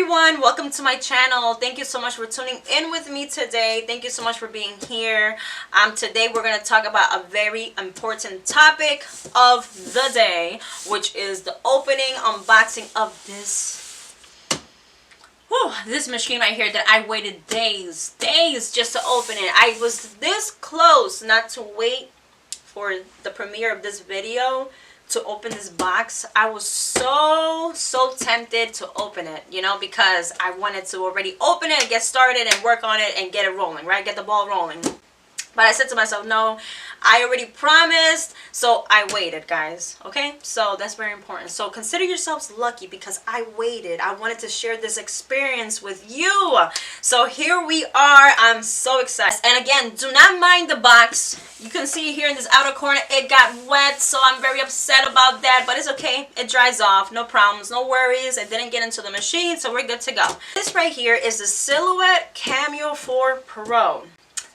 everyone, welcome to my channel. Thank you so much for tuning in with me today. Thank you so much for being here. Today we're going to talk about a very important topic of the day, which is the opening, unboxing of this machine right here that I waited days just to open it. I was this close not to wait for the premiere of this video to open this box. I was so tempted to open it, you know, because I wanted to already open it and get started and work on it and get it rolling, right? Get the ball rolling. But I said to myself, no, I already promised, so I waited, guys, okay? So that's very important. So consider yourselves lucky because I waited. I wanted to share this experience with you. So here we are. I'm so excited. And again, do not mind the box. You can see here in this outer corner, it got wet, so I'm very upset about that, but it's okay. It dries off. No problems, no worries. It didn't get into the machine, so we're good to go. This right here is the Silhouette Cameo 4 Pro.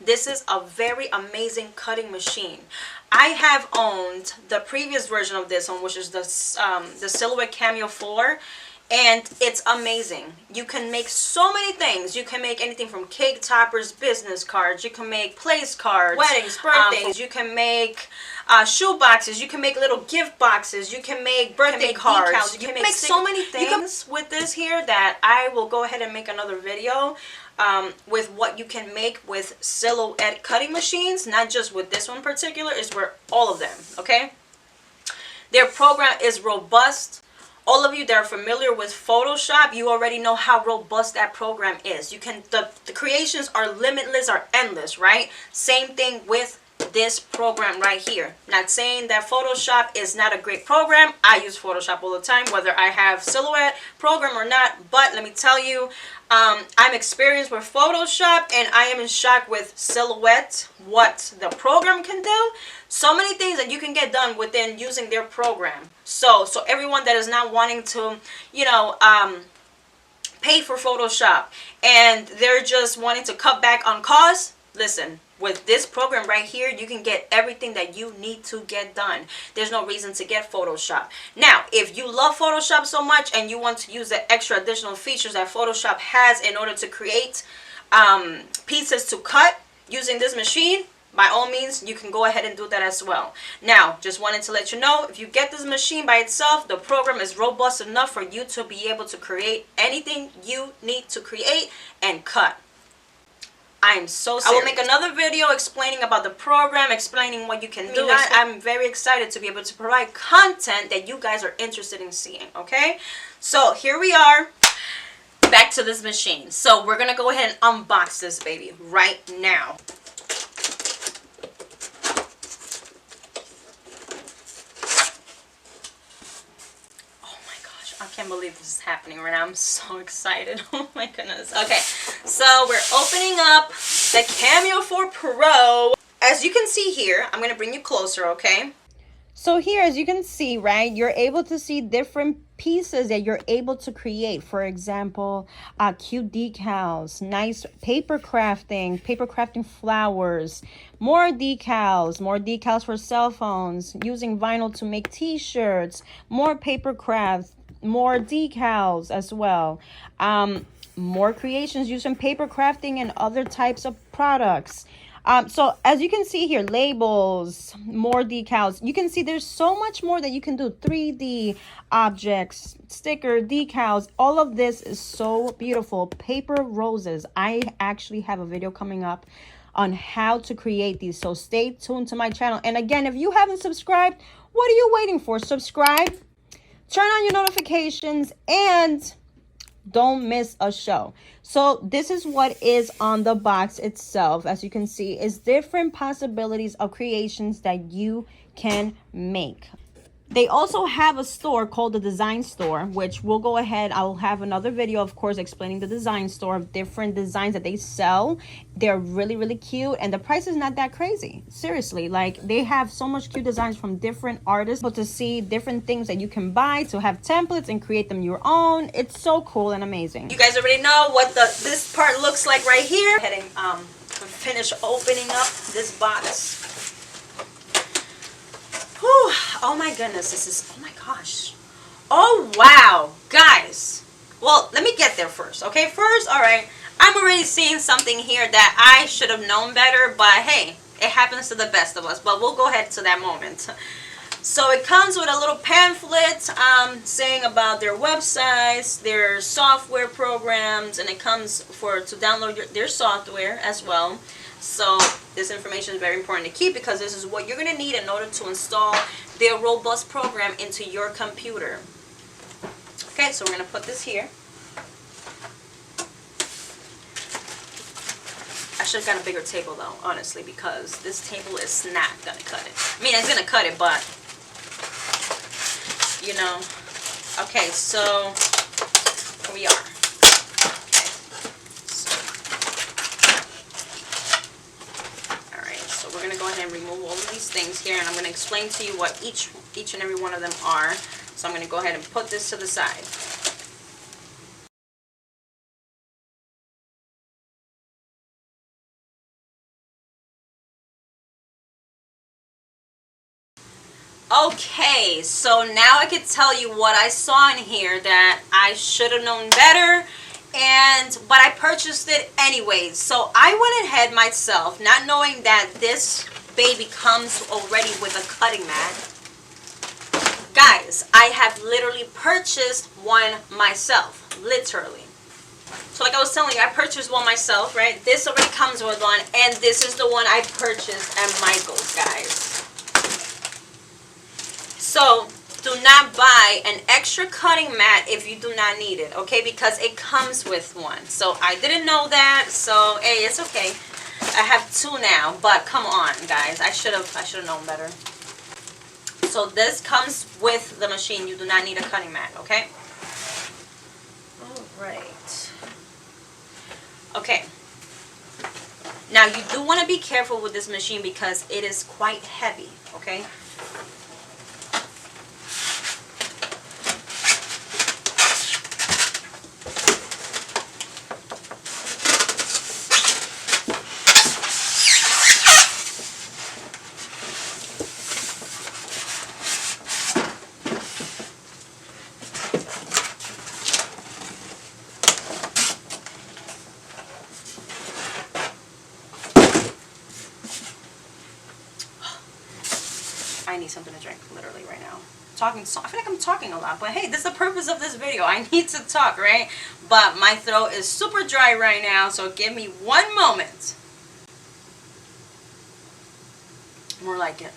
This is a very amazing cutting machine. I have owned the previous version of this one, which is the Silhouette Cameo 4, and it's amazing. You can make so many things. You can make anything from cake toppers, business cards. You can make place cards, weddings, birthdays. You can make shoe boxes. You can make little gift boxes. You can make birthday cards. Decals. You can make so many things with this here that I will go ahead and make another video with what you can make with Silhouette cutting machines, not just with this one in particular, is where all of them, okay? Their program is robust. All of you that are familiar with Photoshop, you already know how robust that program is. You can, the creations are limitless, are endless, right? Same thing with this program right here. Not saying that Photoshop is not a great program. I use Photoshop all the time, whether I have Silhouette program or not. But let me tell you, I'm experienced with Photoshop, and I am in shock with Silhouette, what the program can do. So many things that you can get done within using their program. So everyone that is not wanting to, you know, pay for Photoshop and they're just wanting to cut back on costs, listen. With this program right here, you can get everything that you need to get done. There's no reason to get Photoshop. Now, if you love Photoshop so much and you want to use the extra additional features that Photoshop has in order to create pieces to cut using this machine, by all means, you can go ahead and do that as well. Now, just wanted to let you know, if you get this machine by itself, the program is robust enough for you to be able to create anything you need to create and cut. I am so serious. I will make another video explaining about the program, explaining what you can do. I'm very excited to be able to provide content that you guys are interested in seeing, okay? So here we are, back to this machine. So we're going to go ahead and unbox this baby right now. I can't believe this is happening right now. I'm so excited. Oh my goodness. Okay, so we're opening up the Cameo 4 Pro. As you can see here, I'm going to bring you closer, okay? So here, as you can see, right, you're able to see different pieces that you're able to create. For example, cute decals, nice paper crafting flowers, more decals for cell phones, using vinyl to make t-shirts, more paper crafts, more decals as well, more creations using paper crafting and other types of products. So as you can see here, labels, more decals. You can see there's so much more that you can do. 3D objects, sticker, decals. All of this is so beautiful. Paper roses. I actually have a video coming up on how to create these, so stay tuned to my channel. And again, if you haven't subscribed, what are you waiting for? Subscribe, turn on your notifications, and don't miss a show. So this is what is on the box itself. As you can see, is different possibilities of creations that you can make. They also have a store called the Design Store, which we'll go ahead. I'll have another video, of course, explaining the Design Store of different designs that they sell. They're really, really cute, and the price is not that crazy. Seriously, like, they have so much cute designs from different artists, but to see different things that you can buy to have templates and create them your own. It's so cool and amazing. You guys already know what this part looks like right here. Go ahead and finish opening up this box. Whew, oh my goodness, this is, oh my gosh. Oh wow, guys, Well, let me get there first, okay? First, all right, I'm already seeing something here that I should have known better, but hey, it happens to the best of us. But we'll go ahead to that moment. So it comes with a little pamphlet saying about their websites, their software programs, and it comes to download their software as well. So this information is very important to keep because this is what you're going to need in order to install their robust program into your computer. Okay, so we're going to put this here. I should have got a bigger table though, honestly, because this table is not going to cut it. I mean, it's going to cut it, but, you know. Okay, so here we are. So we're going to go ahead and remove all of these things here, and I'm going to explain to you what each and every one of them are. So I'm going to go ahead and put this to the side. Okay, so now I can tell you what I saw in here that I should have known better, but I purchased it anyways. So I went ahead myself, not knowing that this baby comes already with a cutting mat. Guys, I have literally purchased one myself, literally. So like I was telling you, I purchased one myself, right? This already comes with one, and this is the one I purchased at Michael's, guys. So do not buy an extra cutting mat if you do not need it, okay? Because it comes with one. So I didn't know that, so hey, it's okay. I have two now, but come on, guys. I should have known better. So this comes with the machine. You do not need a cutting mat, okay? All right. Okay. Now you do want to be careful with this machine because it is quite heavy, okay? I need something to drink literally right now. I feel like I'm talking a lot, but hey, this is the purpose of this video. I need to talk, right? But my throat is super dry right now, so give me one moment. More like it.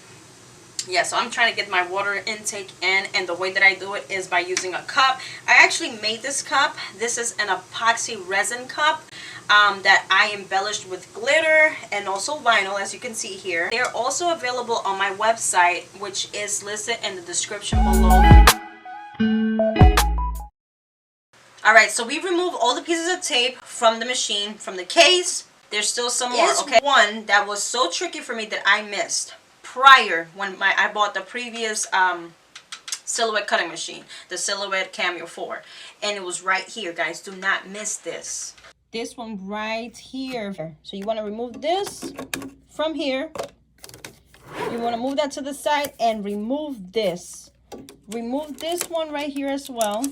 Yeah, so I'm trying to get my water intake in, and the way that I do it is by using a cup. I actually made this cup. This is an epoxy resin cup that I embellished with glitter and also vinyl, as you can see here. They're also available on my website, which is listed in the description below. Alright, so we removed all the pieces of tape from the machine, from the case. There's still some more, okay? One that was so tricky for me that I missed prior when I bought the previous Silhouette cutting machine, the Silhouette Cameo 4, and it was right here, guys. Do not miss this. This one right here. So you want to remove this from here. You want to move that to the side and remove this. Remove this one right here as well.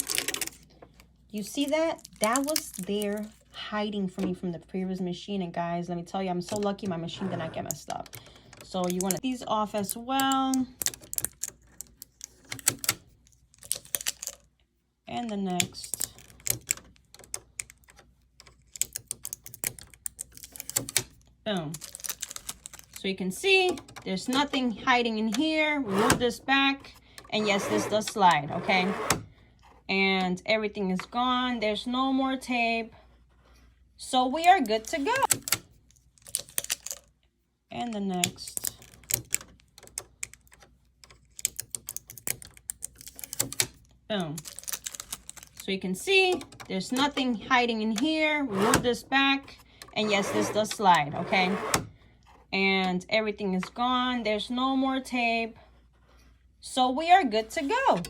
You see that? That was there hiding from me from the previous machine. And guys, let me tell you, I'm so lucky my machine did not get messed up. So you want to take these off as well. And the next. Boom. So you can see there's nothing hiding in here. Remove this back. And yes, this does slide, okay? And everything is gone. There's no more tape. So we are good to go. And the next. Boom. So you can see there's nothing hiding in here. Remove this back. And yes, this does slide, okay? And everything is gone. There's no more tape. So we are good to go.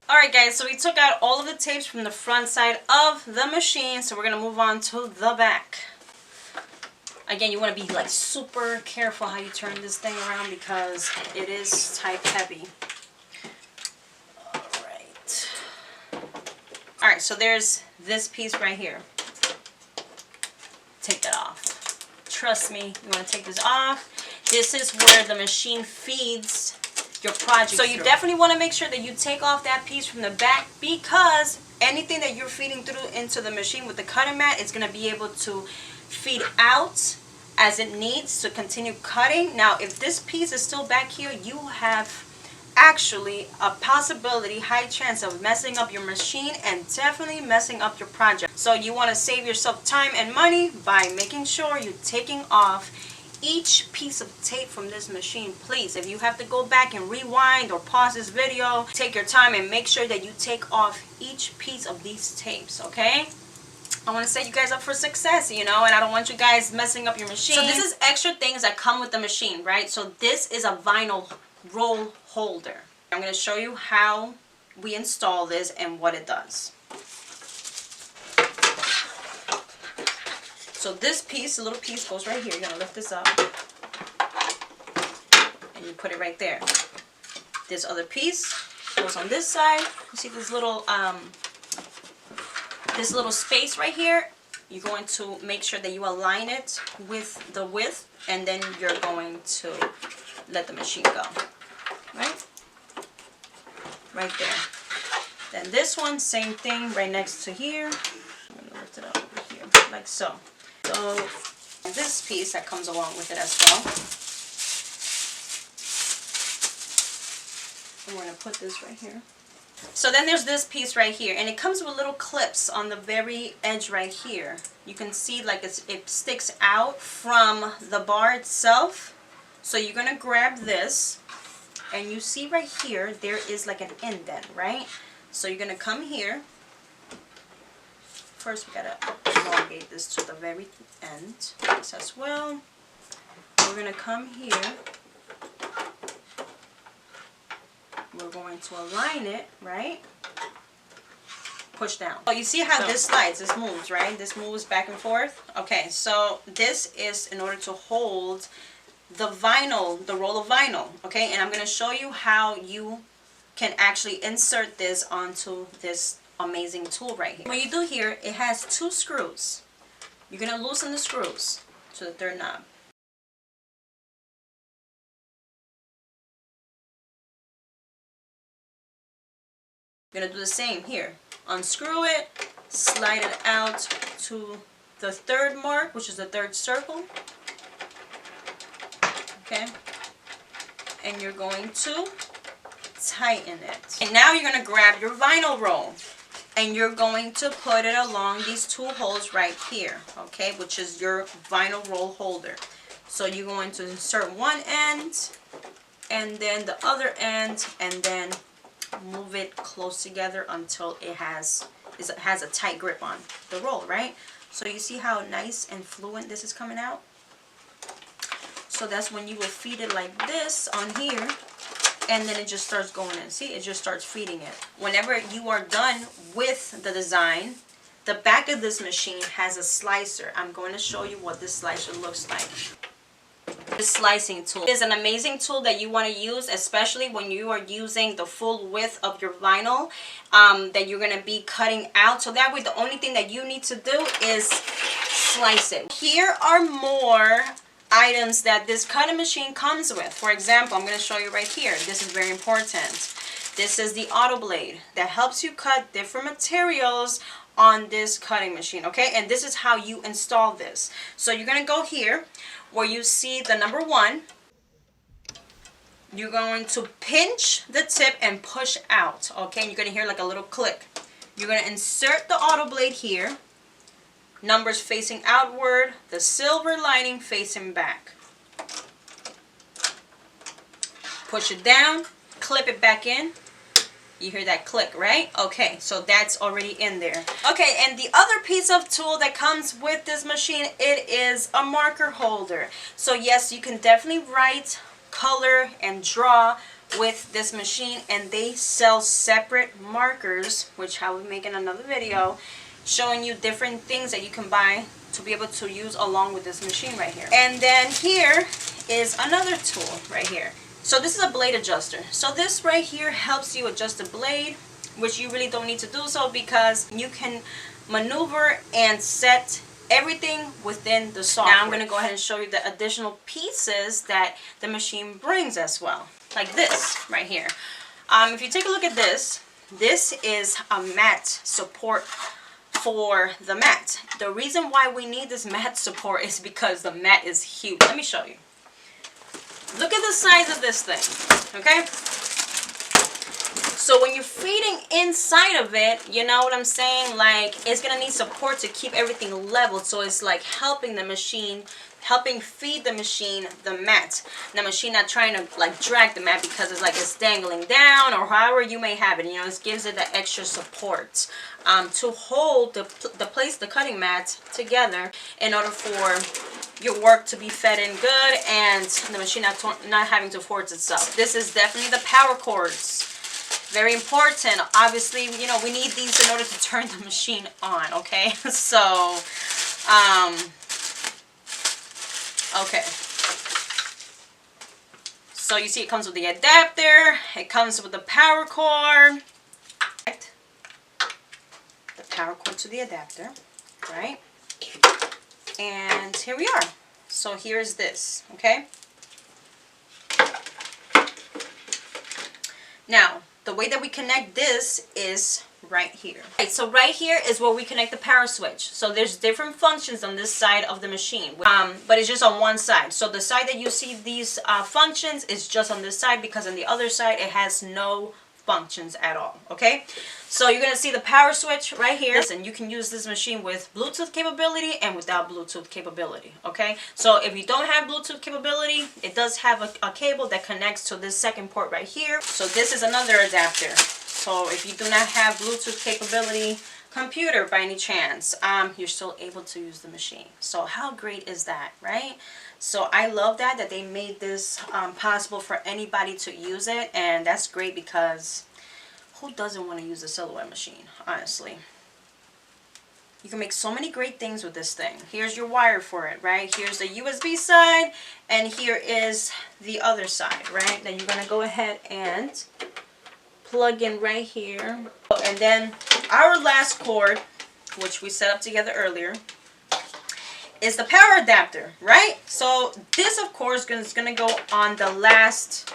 Alright guys, so we took out all of the tapes from the front side of the machine. So we're going to move on to the back. Again, you want to be like super careful how you turn this thing around because it is type heavy. Alright. Alright, so there's this piece right here. Take that off. Trust me, you want to take this off. This is where the machine feeds your project. So you definitely want to make sure that you take off that piece from the back, because anything that you're feeding through into the machine with the cutting mat is going to be able to feed out as it needs to continue cutting. Now, if this piece is still back here, you have actually a possibility, high chance of messing up your machine and definitely messing up your project. So you want to save yourself time and money by making sure you're taking off each piece of tape from this machine. Please, if you have to go back and rewind or pause this video, take your time and make sure that you take off each piece of these tapes, okay? I want to set you guys up for success, you know, and I don't want you guys messing up your machine. So this is extra things that come with the machine, right? So this is a vinyl roll holder. I'm going to show you how we install this and what it does. So this piece, a little piece, goes right here. You're going to lift this up and you put it right there. This other piece goes on this side. You see this little space right here? You're going to make sure that you align it with the width, and then you're going to let the machine go. Right there. Then this one, same thing, right next to here. I'm going to lift it up over here, like so. So this piece that comes along with it as well. And we're going to put this right here. So then there's this piece right here, and it comes with little clips on the very edge right here. You can see like it sticks out from the bar itself. So you're going to grab this, and you see right here there is like an indent, right? So you're going to come here. First we got to elongate this to the very end, this as well. We're going to come here. We're going to align it, right? Push down. So you see how this slides, this moves, right? This moves back and forth. Okay, so this is in order to hold the vinyl, the roll of vinyl, okay? And I'm going to show you how you can actually insert this onto this amazing tool right here. What you do here, it has 2 screws. You're going to loosen the screws to the third knob. You're going to do the same here. Unscrew it, slide it out to the 3rd mark, which is the 3rd circle. Okay? And you're going to tighten it. And now you're going to grab your vinyl roll, and you're going to put it along these 2 holes right here, okay, which is your vinyl roll holder. So you're going to insert one end and then the other end, and then move it close together until it has a tight grip on the roll, right? So you see how nice and fluent this is coming out? So that's when you will feed it like this on here, and then it just starts going in. See, it just starts feeding it. Whenever you are done with the design, the back of this machine has a slicer. I'm going to show you what this slicer looks like. This slicing tool is an amazing tool that you want to use, especially when you are using the full width of your vinyl that you're going to be cutting out. So that way the only thing that you need to do is slice it. Here are more items that this cutting machine comes with. For example, I'm going to show you right here. This is very important. This is the auto blade that helps you cut different materials on this cutting machine, okay? And this is how you install this. So you're going to go here where you see the number 1. You're going to pinch the tip and push out, okay? And you're going to hear like a little click. You're going to insert the auto blade here. Numbers facing outward, the silver lining facing back. Push it down, clip it back in. You hear that click, right? Okay, so that's already in there. Okay, and the other piece of tool that comes with this machine, it is a marker holder. So yes, you can definitely write, color, and draw with this machine, and they sell separate markers, which I will be making another video showing you different things that you can buy to be able to use along with this machine right here. And then here is another tool right here. So this is a blade adjuster. So this right here helps you adjust the blade which you really don't need to do so because you can maneuver and set everything within the software. Now I'm going to go ahead and show you the additional pieces that the machine brings as well. Like this right here. If you take a look at this, this is a mat support for the mat. The reason why we need this mat support is because the mat is huge. Let me show you. Look at the size of this thing, okay? So when you're feeding inside of it, you know what I'm saying? Like, it's gonna need support to keep everything level. So it's like helping the machine, helping feed the machine the mat. The machine not trying to like drag the mat because it's like it's dangling down or however you may have it. You know, it gives it the extra support to hold the cutting mat together in order for your work to be fed in good and the machine not having to force itself. This is definitely the power cords. Very important. Obviously, you know, we need these in order to turn the machine on, okay? So, okay. So you see it comes with the adapter. It comes with the power cord. The power cord to the adapter, right? And here we are. So here's this, okay? Now, the way that we connect this is right here. Right, so right here is where we connect the power switch. So there's different functions on this side of the machine, but it's just on one side. So the side that you see these functions is just on this side because on the other side it has no functions at all, okay? So you're gonna see the power switch right here. And you can use this machine with Bluetooth capability and without Bluetooth capability, okay? So if you don't have Bluetooth capability, it does have a cable that connects to this second port right here. So this is another adapter. So if you do not have Bluetooth capability computer by any chance, you're still able to use the machine. So how great is that, right? So I love that they made this possible for anybody to use it, and that's great because who doesn't want to use a Silhouette machine, honestly? You can make so many great things with this thing. Here's your wire for it, right? Here's the USB side, and here is the other side, right? Then you're going to go ahead and plug in right here. And then our last cord, which we set up together earlier, is the power adapter, right? So this, of course, is going to go on the last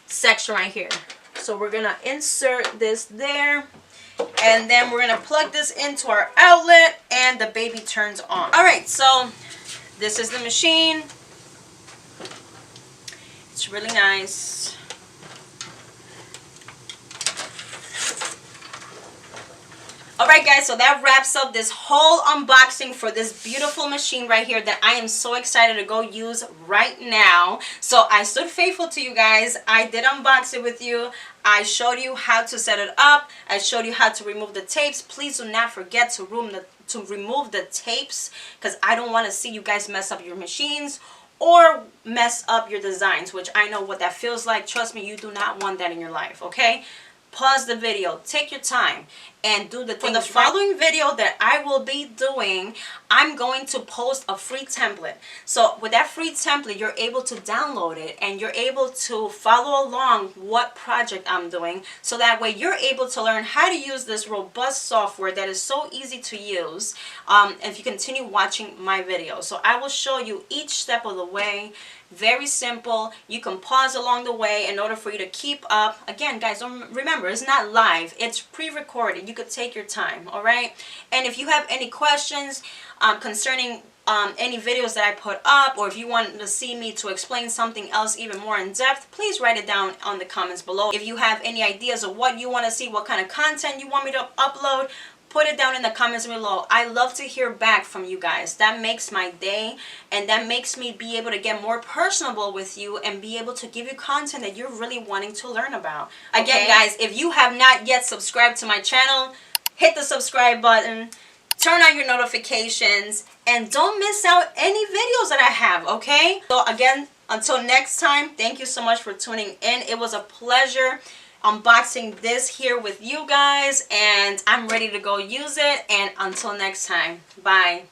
section right here. So we're going to insert this there, and then we're going to plug this into our outlet, and the baby turns on. All right, so this is the machine. It's really nice. Alright guys, so that wraps up this whole unboxing for this beautiful machine right here that I am so excited to go use right now. So I stood faithful to you guys. I did unbox it with you. I showed you how to set it up. I showed you how to remove the tapes. Please do not forget to remove the tapes because I don't want to see you guys mess up your machines or mess up your designs, which I know what that feels like. Trust me, you do not want that in your life, okay? Pause the video, take your time, and do the things. For the following video that I will be doing, I'm going to post a free template. So with that free template, you're able to download it and you're able to follow along what project I'm doing. So that way you're able to learn how to use this robust software that is so easy to use if you continue watching my video. So I will show you each step of the way. Very simple. You can pause along the way in order for you to keep up. Again, guys, don't remember, it's not live. It's pre-recorded. You could take your time, all right? And if you have any questions concerning any videos that I put up, or if you want to see me to explain something else even more in depth, please write it down on the comments below. If you have any ideas of what you want to see, what kind of content you want me to upload, put it down in the comments below. I love to hear back from you guys. That makes my day, and that makes me be able to get more personable with you and be able to give you content that you're really wanting to learn about. Okay? Again, guys, if you have not yet subscribed to my channel, hit the subscribe button, turn on your notifications, and don't miss out any videos that I have, okay? So again, until next time, thank you so much for tuning in. It was a pleasure unboxing this here with you guys, and I'm ready to go use it. And until next time, bye.